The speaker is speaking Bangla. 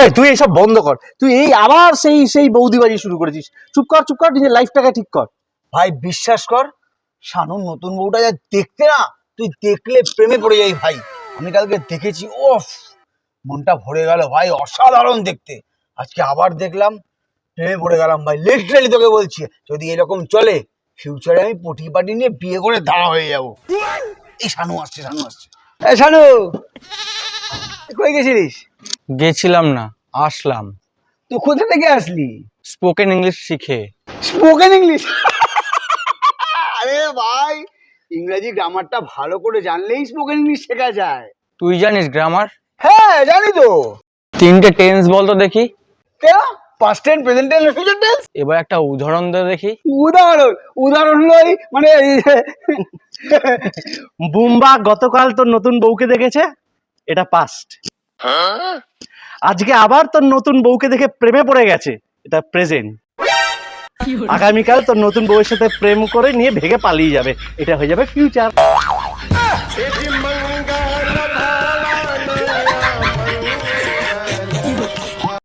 ওই তুই এইসব বন্ধ কর, তুই এই আবার সেই সেই বৌদিবাজি শুরু করেছিস। চুপ কর চুপ কর, নিজের লাইফটাকে ঠিক কর। ভাই বিশ্বাস কর, শানুর নতুন বউটা যা দেখতে না, তুই দেখলে প্রেমে পড়ে যাই ভাই। আমি কালকে দেখেছি, ওফ, মনটা ভরে গেল ভাই, অসাধারণ দেখতে। আজকে আবার দেখলাম, প্রেমে পড়ে গেলাম ভাই। লিটারালি তোকে বলছি, যদি এরকম চলে ফিউচারে আমি পটি পাটি নিয়ে বিয়ে করে দাঁড়া হয়ে যাব। এই শানু আসছে, শানু আসছে। এই শানু, কই গেছিলিস? গেছিলাম না, আসলাম তুই কোথা থেকে আসলি? স্পোকেন ইংলিশ শিখে। Spoken English? আরে ভাই, ইংরেজি গ্রামারটা ভালো করে জানলেই স্পোকেন ইংলিশ শেখা যায়। তুই জানিস গ্রামার? হ্যাঁ জানি তো। তিনটে টেন্স বলতো দেখি। কেন? Past tense, present tense, future tense. এবার একটা উদাহরণ দে দেখি। উদাহরণ? উদাহরণ হলোই মানে বুম্বা গতকাল তোর নতুন বউকে দেখেছে, এটা পাস্ট। আজকে আবার তোর নতুন বউকে দেখে প্রেমে পড়ে গেছে, এটা প্রেজেন্ট। আগামীকাল তোর নতুন বউয়ের সাথে প্রেম করে নিয়ে ভেগে পালিয়ে যাবে, এটা হয়ে যাবে ফিউচার।